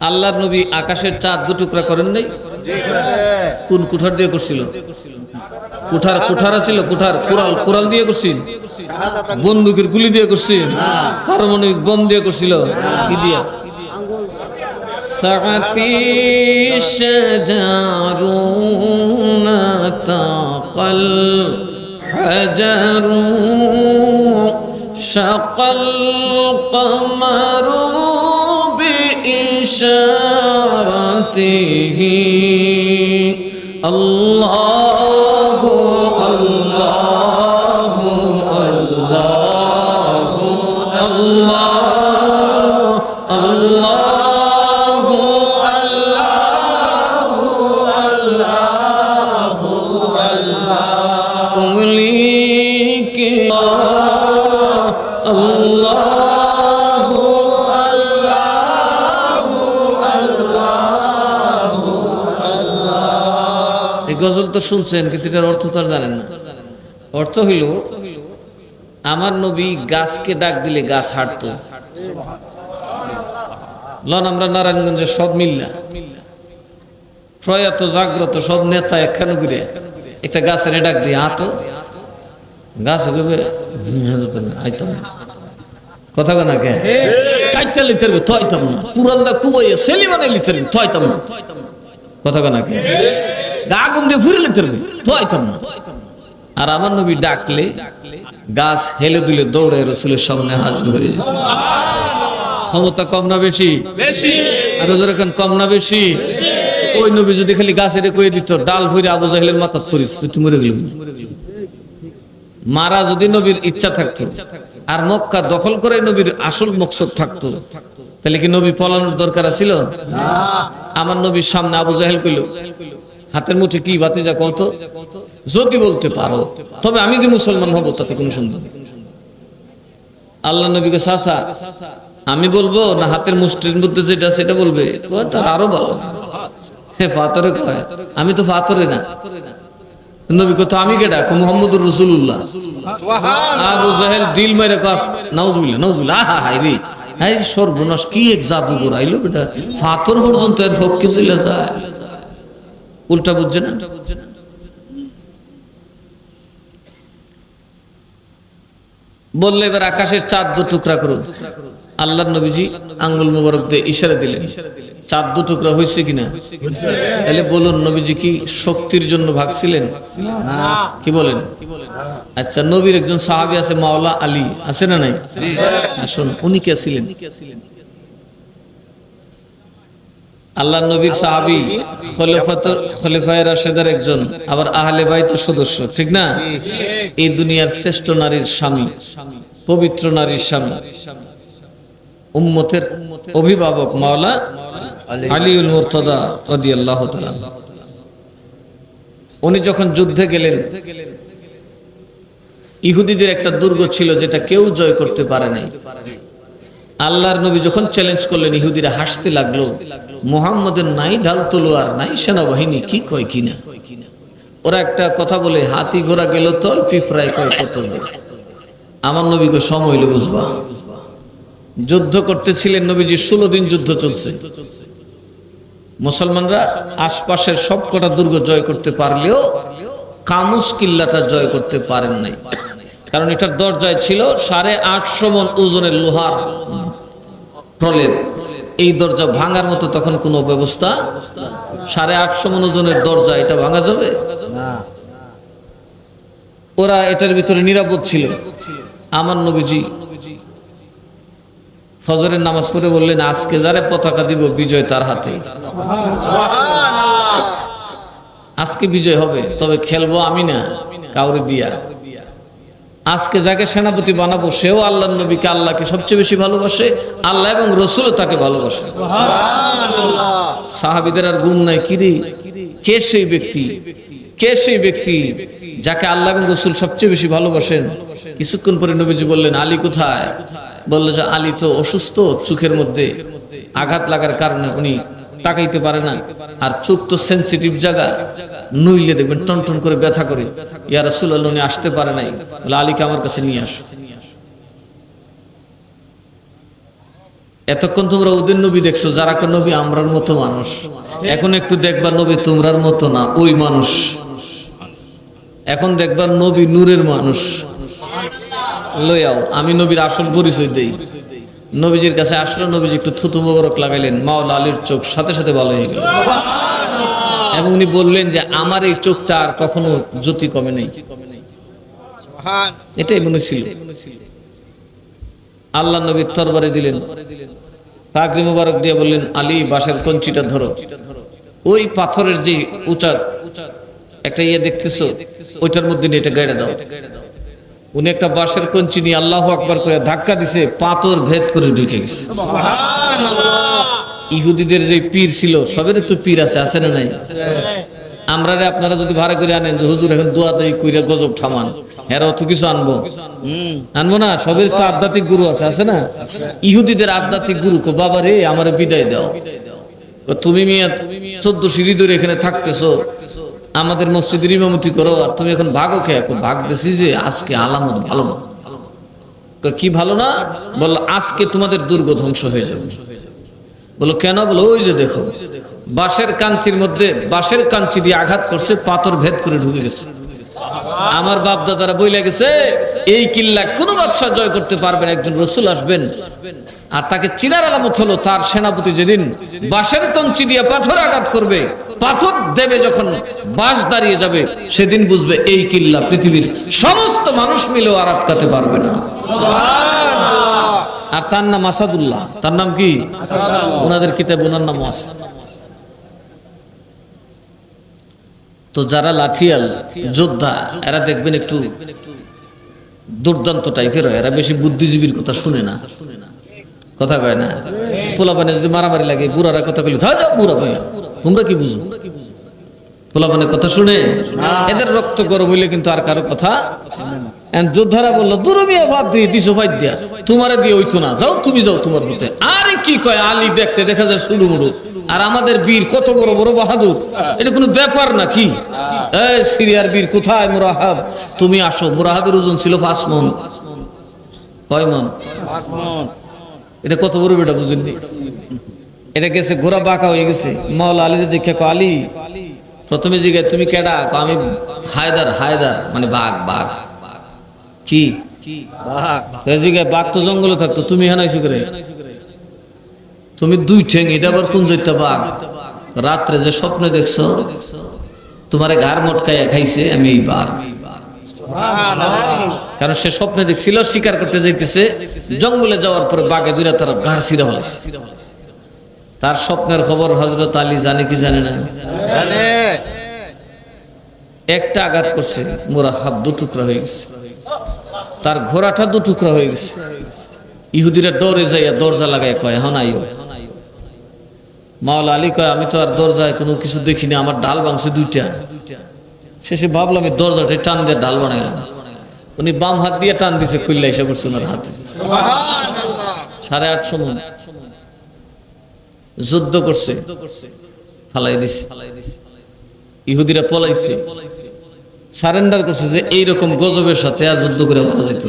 আল্লাহর নবী আকাশের চাঁদ দু টুকরা করেন নাই? কোন কুঠার দিয়ে করছিল? কুঠার ছিল, কুড়াল দিয়ে করছিল, বন্দুকের গুলি দিয়ে করছিল, পারমাণবিক বোম দিয়ে করছিল, কি দিয়া? সাআতি শাজারুন তাকাল হাজারু শাকাল কমারু বিইশারাতিহি আল্লাহু আল্লাহু আল্লাহু আল্লাহু আল্লাহু আল্লাহু আল্লাহু উংলি কে আল্লাহু আল্লাহু আল্লাহু আল্লাহ। এই গজল তো শুনছেন, কিন্তু এটার অর্থ তো আর জানেন না। অর্থ হইল, আমার নবী গাছকে ডাক দিলে গাছ হাঁটতো। লন আমরা নারায়ণগঞ্জে সব মিল্লা প্রয়াত জাগ্রত সব নেতা একখানে ঘুরে একটা গাছের ডাক দিয়ে হাঁটো, গাছ আইতাম না, কথা না কে কাইটা লিতে থাইতাম না, কুড়ালটা খুবাইয়া সেলি বানাই লিতে থাইতাম না, কথা না কে আগুন দিয়ে ফুরে লিতে থাইতাম না। আর আমার নবী ডাকলে গাছ হেলে দুলে দৌড়ে রসুলের সামনে হাজির হয়ে যেত। ক্ষমতা কম না বেশি? আরো জোরে এখন কম না বেশি? ওই নবী যদি খালি গাছের কয়ে দিত ডাল ভরে আবু জাহেলের মাথা ফরিস, তুই মরে গেল। মারা যদি নবীর ইচ্ছা থাকতো আর মক্কা দখল করে নবীর আসল মকসদ থাকতো, তাহলে কি নবী পলানোর দরকার ছিল? আমার নবীর সামনে আবু জাহেল কইল, হাতের মুঠে কি ভাতিজা কত, যদি বলতে পারো তবে আমি যে মুসলমান হব তাতে কোনো সন্দেহ নেই। আল্লাহ নবীকে চাচা আমি বলবো না হাতের মুষ্টির মধ্যে যেটা সেটা বলবে? তার আরো ভালো। ফাতরে কয় আমি তো ফাতরে না। নবী কত আমি কে ডাক মুহাম্মদুর রাসূলুল্লাহ। আবু জাহেল দিল মেরে কাস নাউজুবিল্লাহ নাউজুবিল্লাহ, আহা হাই রে হাই সর্বনাশ, কি এক জাদুঘর আইলো বেটা, ফাতর পর্যন্ত এর ফক্কে চলে যায়। উল্টা বুঝছে না? বললে এবার আকাশের চাঁদ দু টুকরা করো। আল্লাহর নবীজি আঙ্গুল মোবারক দিয়ে ইশারা দিলেন, চাঁদ দু টুকরা হয়েছে কিনা? তাহলে বলুন নবীজি কি শক্তির জন্য ভাগছিলেন? কি বলেন? আচ্ছা, নবীর একজন সাহাবী আছে মাওলা আলী, আছে না নাই? আসুন, উনি কে ছিলেন? আল্লাহ নবীর সাহাবী, খলিফায়ে রাশেদের একজন, আবার আহলে বাইতের সদস্য, ঠিক না? এই দুনিয়ার শ্রেষ্ঠ নারীর স্বামী, পবিত্র নারীর স্বামী, উম্মতের অভিভাবক মাওলা আলীউল মুরতাদা রাদিয়াল্লাহু তাআলা। উনি যখন যুদ্ধে গেলেন, ইহুদিদের একটা দুর্গ ছিল যেটা কেউ জয় করতে পারে নাই। আল্লাহর নবী যখন চ্যালেঞ্জ করলেন, ইহুদিরা হাসতে লাগলো, মুহাম্মদের নাই ঢাল তলোয়ার, নাই সেনাবাহিনী, কি কয় কিনা। ওরা একটা কথা বলে, হাতি ঘোড়া গেল তল, পিঁপড়ায় কয় কত। আমার নবীকে সময় হইলে বুঝবা। যুদ্ধ করতেছিলেন নবীজি, 16 দিন যুদ্ধ চলছে। মুসলমানরা আশপাশের সবকটা দুর্গ জয় করতে পারলেও কামুস কিল্লাটা জয় করতে পারেন নাই, কারণ এটার দরজায় ছিল 850 মণ ওজনের লোহার প্রলেপ। এই দরজা ভাঙার মতো তখন কোনো ব্যবস্থা, 850 মণ ওজনের দরজা, এটা ভাঙা যাবে না। ওরা এটার ভিতরে নিরাপদ ছিল। আমার নবীজি ফজরের নামাজ পড়ে বললেন, আজকে যারে পতাকা দিব বিজয় তার হাতে। আজকে বিজয় হবে, তবে খেলবো আমি না, কাউরে দিয়া। আজকে যাকে সেনাপতি বানাবো সেও আল্লাহর নবীকে, আল্লাহকে সবচেয়ে বেশি ভালোবাসে, আল্লাহ এবং রসুলও তাকে ভালোবাসে। সাহাবীদের আর গুম নাই, কিরে কে সেই ব্যক্তি, কে সেই ব্যক্তি যাকে আল্লাহ এবং রসুল সবচেয়ে বেশি ভালোবাসেন? কিছুক্ষণ পরে নবীজি বললেন, আলী কোথায়? বললো যে আলী তো অসুস্থ, চোখের মধ্যে আঘাত লাগার কারণে উনি তাকাইতে পারে না, আর চোখ তো সেন্সিটিভ জায়গা, নইলে দেখবেন টন টন করে ব্যথা করে। ইয়া রাসূলুল্লাহ, উনি আসতে পারে নাই, বলে আলীকে আমার কাছে নিয়ে আসো। এতক্ষণ তোমরা ওদের নবী দেখছো, যারা কোন নবী আমরার মতো মানুষ। এখন একটু দেখবা নবী তোমরার মতো না, ওই মানুষ। এখন দেখবা নবী নূরের মানুষ। লইয়াও আমি নবীর আসল পরিচয় দেই। নবীজির কাছে আসলো, নবীজি একটু থুতু মোবারক লাগাইলেন, মাওলা আলীর চোখ সাথে সাথে ভালো হয়ে গেল। এবং উনি বললেন যে আমার এই চোখটা আর কখনো জ্যোতি কমে নেই। এটাই মনে ছিল। আল্লাহ নবীর তরবারে দিলেন, পাগড়ি মোবারক দিয়ে বললেন, আলী বাঁশের কঞ্চিটা ধরো। ওই পাথরের যে উঁচা একটা ইয়ে দেখতেছো, ওইটার মধ্যে নিয়ে এটা গাড়ে দাও। উনি একটা বাঁশের কঞ্চি নিয়ে আল্লাহু আকবার করে ধাক্কা দিছে, পাথর ভেদ করে ঢুকে গেছে। ইহুদিদের যে পীর ছিল, সবের তো পীর আছে, আছে না নাই? আমরা আপনারা যদি ভাড়া করে আনেন যে হুজুর এখন দোয়া দেই কইরা গজব থামান, এরাও তো কিছু আনবো না? সবের তো আধ্যাত্মিক গুরু আছে, আছে না? ইহুদিদের আধ্যাত্মিক গুরু কো বাবা রে আমার বিদায় দাও। তুমি মিয়া 14 সিঁড়ি ধরে এখানে থাকতেছো, আমাদের মসজিদের ইমামতি করো, আর তুমি এখন ভাগো খেয়ে ভাগ দিছি যে আজকে আলামত ভালো না। কি ভালো না? বললো আজকে তোমাদের দুর্গ ধ্বংস হয়ে যাবে। বলো কেন? বলো ওই যে দেখো বাঁশের কাঞ্চির মধ্যে, বাঁশের কাঞ্চি দিয়ে আঘাত করছে, পাথর ভেদ করে ঢুকে গেছে। আমার বাপ দাদারা বইলে গেছে এই কিল্লা কোন বাদশা জয় করতে পারবেন, একজন রসুল আসবেন, আর তাকে চিনার আলামত হলো তার সেনাপতি যেদিন বাঁশের কঞ্চি দিয়ে পাথর আঘাত করবে, পাথর দেবে যখন বাঁশ দাঁড়িয়ে যাবে, সেদিন বুঝবে এই কিল্লা পৃথিবীর সমস্ত মানুষ মিলেও আর আটকাতে পারবে না। আর তার নাম আসাদুল্লাহ। তার নাম কি? ওনাদের কিতাবে ওনার নাম আছে। তো যারা লাঠিয়াল যোদ্ধা, এরা দেখবেন একটু দুর্দান্ত টাইপের হয়, এরা বেশি বুদ্ধিজীবীর কথা শুনে না, কথা কয় না। পোলাপানে যদি মারামারি লাগে, বুড়ারা কথা কইলে বুড়া ভাই তোমরা কি বুঝো? পোলাপানের কথা শুনে এদের রক্ত গরম হইলে কিন্তু আর কারো কথা। যোদ্ধারা বললো দুরমিয়া ভাত দিয়ে দিছো, ভাই দিয়া তোমারে দিয়ে হইতো না, যাও তুমি যাও তোমার হতে। আরে কি কয়, আলী দেখতে দেখা যায় শুরু মুড়ু, আর আমাদের বীর কত বড় বড় বাহাদুর, এটা কোনো ব্যাপার নাকি? এই সিরিয়ার বীর কোথায় মুরাহাব? তুমি আসো। মুরাহাবের ওজন ছিল 5 মণ। কয় মণ? 5 মণ। এটা কত বড় বেটা বুঝেননি? এটা গেছে ঘোড়া বাঁকা হয়ে গেছে। মাওলা আলী দেখে কয় আলী, প্রথমে জিজ্ঞাসা তুমি কেডা? আমি হায়দার। হায়দার মানে বাঘ। বাঘ কি? বাঘ তো জঙ্গলে থাকতো, তুমি এখানে আইছো করে? তুমি 2 ঠ্যাং, এটা আবার কোন জৈত্যা বাঘ? রাত্রে যে স্বপ্নে দেখছো তোমারে ঘাড় মটকাইয়া খাইছে, আমি এই বাঘ। কারণ সে স্বপ্নে দেখছিল শিকার করতে যাইতেছে, জঙ্গলে যাওয়ার পরে বাঘে দুইটা তার ঘাড় ছিঁড়া হয়েছে। তার স্বপ্নের খবর হযরত আলী জানে কি জানে না? একটা আঘাত করছে, মুরাহাব 2 টুকরা হয়ে গেছে, তার ঘোড়াটা 2 টুকরা হয়ে গেছে। ইহুদিরা ডরে যাইয়া দরজা লাগায় কয় এখন আইও। মাওলা আলী কয় আমি তো আর দরজায় কোনো কিছু দেখিনি, আমার ডাল ভাঙছে 2টা। শেষে ভাবলাম এই দরজাটা টান দিয়ে ডাল বানাইলাম। উনি বাম হাত দিয়ে টান দিছে, খুললা এসে পড়ছে ওনার হাতে। 850 মণ যুদ্ধ করছে, ফালাই দিছে। ইহুদিরা পলাইছে, সারেন্ডার করছে যে এইরকম গজবের সাথে আর যুদ্ধ করে মারা যেত।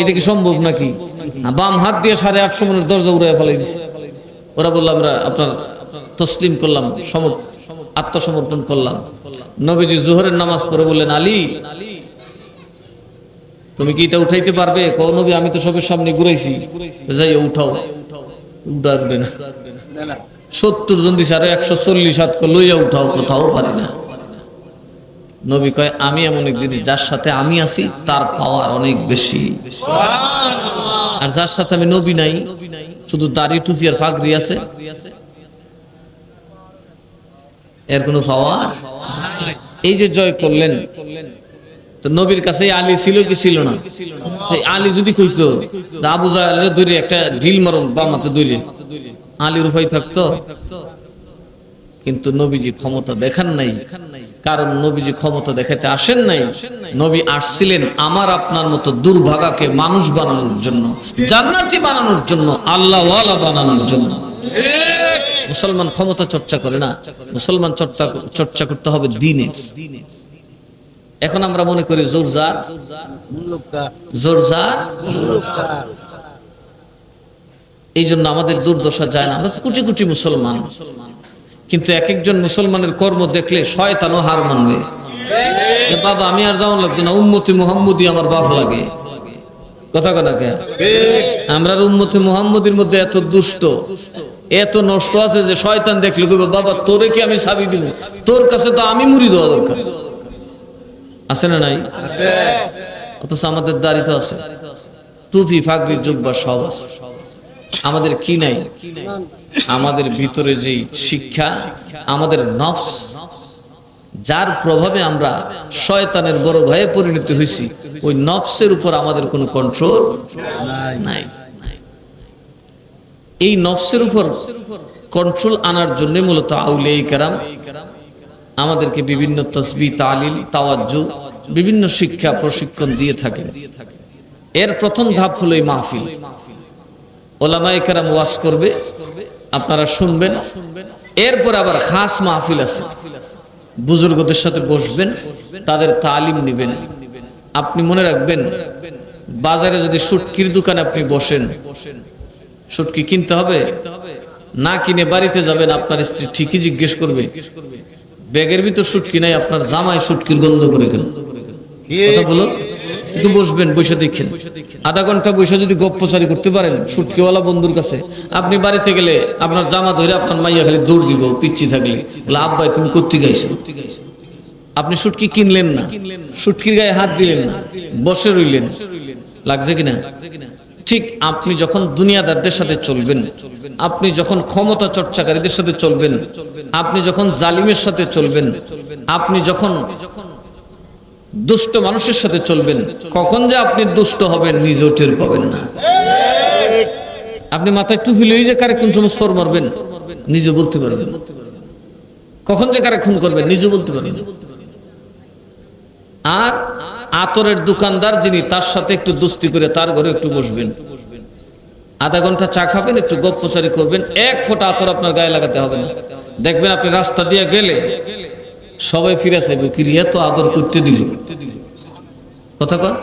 এটা কি সম্ভব নাকি? বাম হাত দিয়ে 850 মণের দরজা উড়াইয়া ফালাই দিছে। ওরা বললো আমরা আপনার তসলিম করলাম, আত্মসমর্পণ করলাম। নবীজি জোহরের নামাজ পড়ে বললেন আলী তুমি কি এটা উঠাইতে পারবে? কও নবী আমি তো সবের সামনে ঘুরাইছি। যাই উঠাও। উঠবে না, 70 জন দিছে, আরো 140 হাত লইয়া উঠাও, কোথাও পারি না। নবী কয় আমি এমন এক জিনিস, যার সাথে আমি আছি তার পাওয়ার অনেক বেশি, আর যার সাথে আমি নবী নাই, শুধু দাড়ি টুপি আর পাগড়ি আছে, এর কোনো পাওয়ার। এই যে জয় করলেন, তো নবীর কাছে আলী ছিল কি ছিল না? আলী যদি কইতো আবু জাহেলের দৌড়ে একটা ঢিল মারুন বামাতে দৌড়ে, আলীর উপায় থাকতো। কিন্তু নবীজি ক্ষমতা দেখান নাই, কারণ নবীজি ক্ষমতা দেখাতে আসেন নাই। নবী আসছিলেন আমার আপনার মতো দুর্ভাগাকে মানুষ বানানোর জন্য, জান্নাতি বানানোর জন্য, আল্লাহওয়ালা বানানোর জন্য। মুসলমান ক্ষমতা চর্চা করে না, মুসলমান চর্চা করতে হবে দ্বীনের। এখন আমরা মনে করি জোরজার, এই জন্য আমাদের দুর্দশা যায় না। আমরা তো কোটি কোটি মুসলমান, কিন্তু এক একজন মুসলমানের কর্ম দেখলে শয়তানও হার মানবে। এ বাবা আমি আর যাওয়ান লাগতো না, উম্মতি মুহাম্মদি আমার বাপ লাগে। কথা কথা কে আমরা উম্মতি মুহাম্মদির মধ্যে এত দুষ্ট, এত নষ্ট আছে যে শয়তান দেখলে কইবে বাবা তোরে কি আমি চাবি দিব, তোর কাছে তো আমি মুড়ি দেওয়া দরকার। আছে না নাই? অথচ আমাদের দাড়ি তো আছে, টুপি ফাগরি জুব্বা সব আছে, আমাদের কি নাই? আমাদের ভিতরে যে শিক্ষা, আমাদের নফস, যার প্রভাবে আমরা শয়তানের বড় ভয়ে পরিণত হয়েছি, ওই নফসের উপর আমাদের কোনো কন্ট্রোল নাই। এই নফসের উপর কন্ট্রোল আনার জন্য মূলত আউলিয়া কেরাম আমাদেরকে বিভিন্ন তাসবিহ, তালিল, তাওয়াজ্জু, বিভিন্ন শিক্ষা প্রশিক্ষণ দিয়ে থাকেন। এর প্রথম ধাপ হলো এই মাহফিল। ওলামায়ে কেরাম ওয়াজ করবে, আপনারা শুনবেন। এরপর আবার খাস মাহফিল আছে, বুজুর্গদের সাথে বসবেন, তাদের তালিম নেবেন। আপনি মনে রাখবেন, বাজারে যদি শুটকির দোকানে আপনি বসেন, শুটকি কিনতে হবে, না কিনে বাড়িতে যাবেন, আপনার স্ত্রী ঠিকই জিজ্ঞেস করবে ব্যাগের ভিতর শুটকি নাই, আপনার জামাই শুটকির গন্ধ করে কেন? কথা বলো, একটু বসবেন, বসে দেখেন। আধা ঘন্টা বসে যদি গপ্পচারি করতে পারেন শুটকিওয়ালা বন্ধুর কাছে, আপনি বাড়িতে গেলে আপনার জামা ধরে আপনার মাইয়া খালি দৌড় দিব, পিচ্ছি থাকলে, আব্বাই তুমি কোত্থেকে গাইছো? আপনি শুটকি কিনলেন না, শুটকির গায়ে হাত দিলেন না, বসে রইলেন, লাগছে কিনা? ঠিক আপনি যখন দুনিয়াদারদের সাথে চলবেন, আপনি যখন ক্ষমতা চর্চাকারীদের সাথে চলবেন, আপনি যখন জালিমের সাথে চলবেন, আপনি যখন দুষ্ট মানুষের সাথে চলবেন, কখন যে আপনি দুষ্ট হবেন নিজেও টের পাবেন না। আপনি মাথায় টুপি লই যে কারে কোন সময় সর মারবেন নিজে বলতে পারবেন, কখন যে কারে খুন করবেন নিজে বলতে পারবেন। আর আতরের দোকানদার যিনি, তার সাথে একটু দোস্তি করে তার ঘরে একটু বসবেন, আধা ঘন্টা চা খাবেন, একটু গপ্পচারি করবেন, এক ফোঁটা আতর আপনার গায়ে লাগাতে হবে না। দেখবেন আপনি রাস্তা দিয়ে গেলে সবাই ফিরে চাইবে, কি এত আদর করতে দিল। কথা কন।